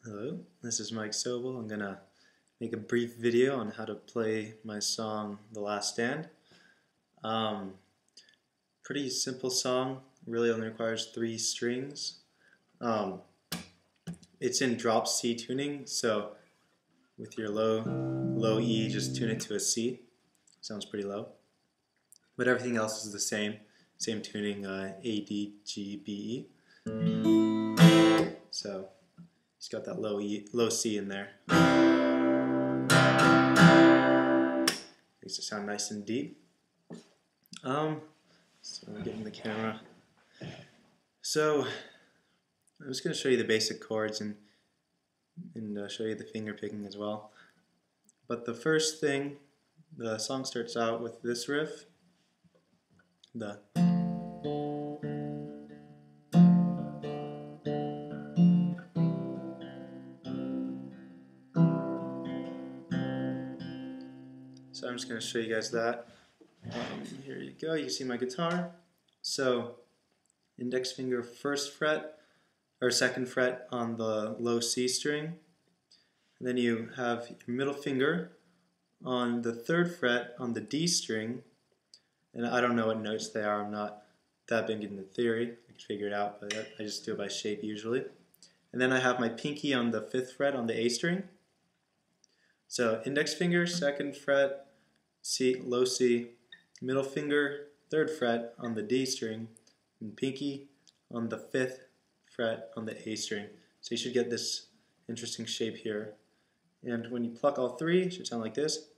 Hello, this is Mike Sobel. I'm gonna make a brief video on how to play my song The Last Stand. Pretty simple song, really only requires 3 strings. It's in drop C tuning, so with your low E, just tune it to a C. Sounds pretty low. But everything else is the same tuning, A, D, G, B, E. So he's got that low C in there. Makes it sound nice and deep. So I'm getting the camera. So I'm just going to show you the basic chords and show you the finger picking as well. But the first thing, the song starts out with this riff. So I'm just going to show you guys that. Here you go, you can see my guitar. So index finger 1st fret or 2nd fret on the low C string. And then you have your middle finger on the 3rd fret on the D string. And I don't know what notes they are, I'm not that big into theory. I can figure it out, but I just do it by shape usually. And then I have my pinky on the 5th fret on the A string. So index finger, 2nd fret, C, low C, middle finger, 3rd fret on the D string, and pinky on the 5th fret on the A string. So you should get this interesting shape here. And when you pluck all 3, it should sound like this.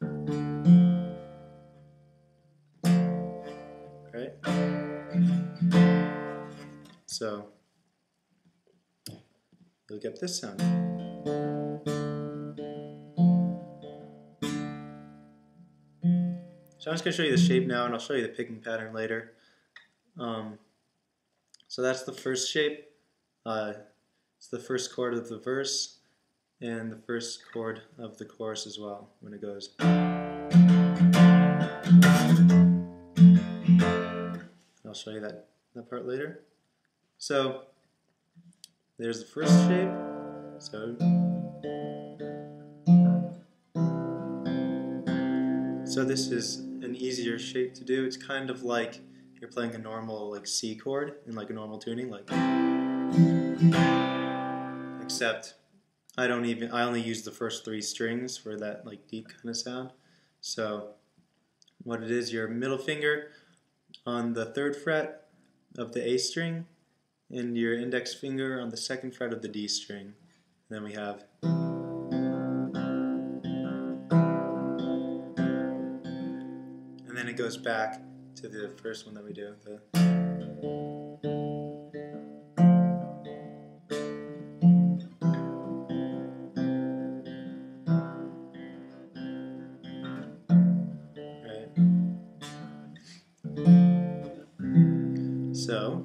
Right? So you'll get this sound. So I'm just going to show you the shape now, and I'll show you the picking pattern later. So that's the first shape. It's the first chord of the verse and the first chord of the chorus as well when it goes. I'll show you that part later. So there's the first shape. So this is an easier shape to do. It's kind of like you're playing a normal C chord in a normal tuning, except I only use the first 3 strings for that deep kind of sound. So what it is, your middle finger on the 3rd fret of the A string and your index finger on the 2nd fret of the D string. And then we have and then it goes back to the first one that we do. Right. So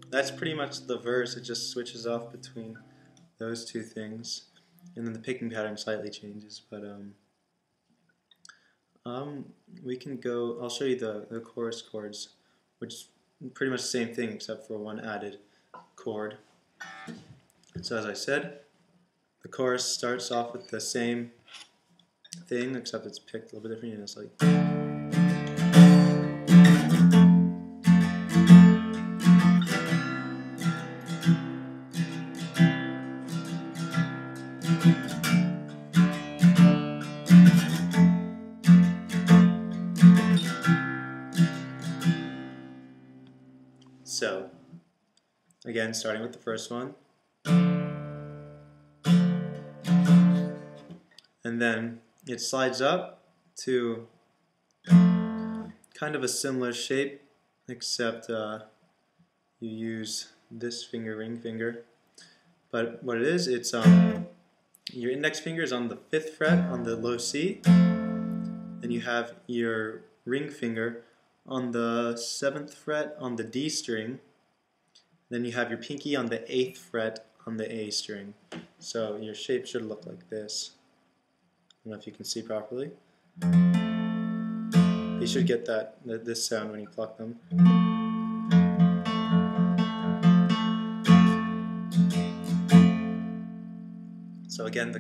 that's pretty much the verse. It just switches off between those 2 things, and then the picking pattern slightly changes. But we can go. I'll show you the chorus chords, which is pretty much the same thing except for 1 added chord. So as I said, the chorus starts off with the same thing except it's picked a little bit different. You know, it's like. So, again, starting with the first one. And then it slides up to kind of a similar shape, except you use this finger, ring finger. But what it is, it's your index finger is on the 5th fret on the low C, and you have your ring finger on the 7th fret on the D string, then you have your pinky on the 8th fret on the A string. So your shape should look like this. I don't know if you can see properly. You should get this sound when you pluck them. So again,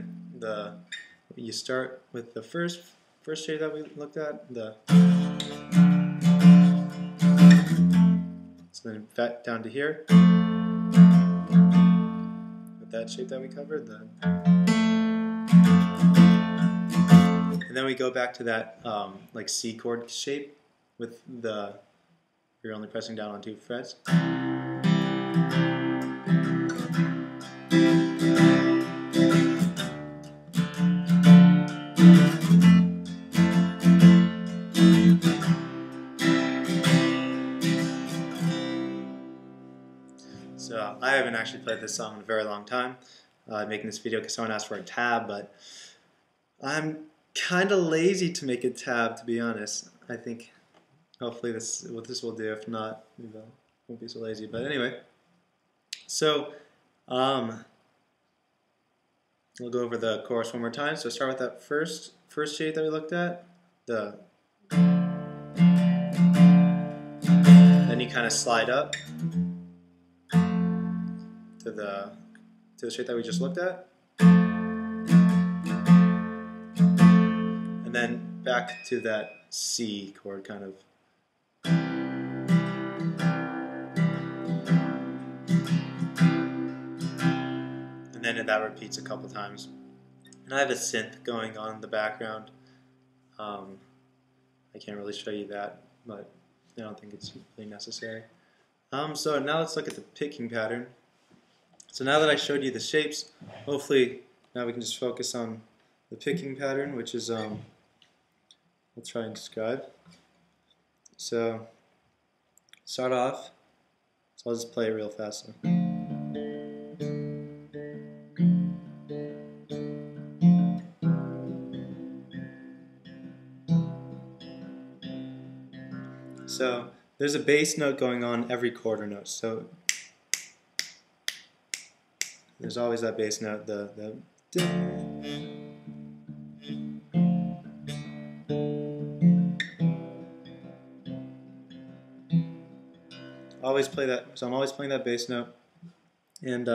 you start with the first shape that we looked at, so then down to here with that shape that we covered, and then we go back to that like C chord shape with you're only pressing down on 2 frets. So I haven't actually played this song in a very long time. Making this video because someone asked for a tab, but I'm kind of lazy to make a tab, to be honest. I think hopefully this will do. If not, maybe I won't be so lazy. But anyway, so we'll go over the chorus one more time. So start with that first shape that we looked at. Then you kind of slide up to the shape that we just looked at, and then back to that C chord kind of. And then that repeats a couple times. And I have a synth going on in the background. I can't really show you that, but I don't think it's really necessary. So now let's look at the picking pattern. So now that I showed you the shapes, hopefully now we can just focus on the picking pattern, which is, I'll try and describe. So start off, so I'll just play it real fast. So there's a bass note going on every quarter note. So there's always that bass note, always play that. So I'm always playing that bass note, and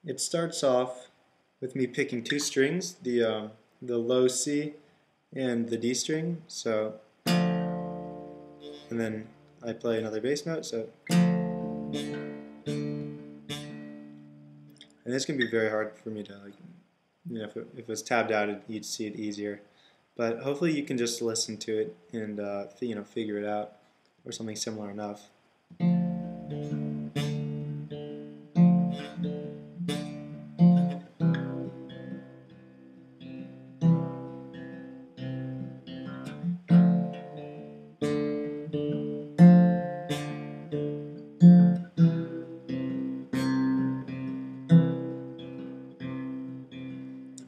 it starts off with me picking 2 strings, the low C and the D string. So, and then I play another bass note. So. And this can be very hard for me to, like, if it was tabbed out, you'd see it easier. But hopefully you can just listen to it and figure it out, or something similar enough.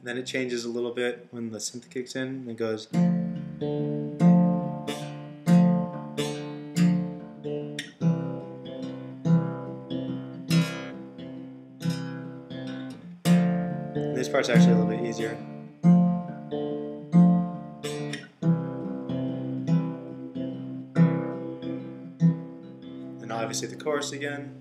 Then it changes a little bit when the synth kicks in, and it goes. And this part's actually a little bit easier. And obviously the chorus again.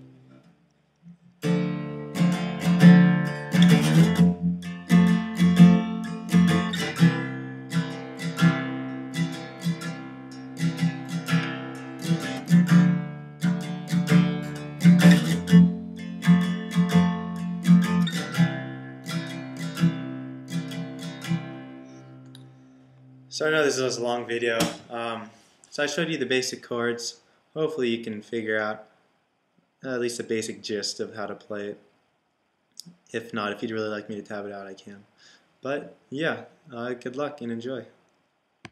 So I know this is a long video, so I showed you the basic chords. Hopefully you can figure out at least a basic gist of how to play it. If not, if you'd really like me to tab it out, I can. But yeah, good luck and enjoy.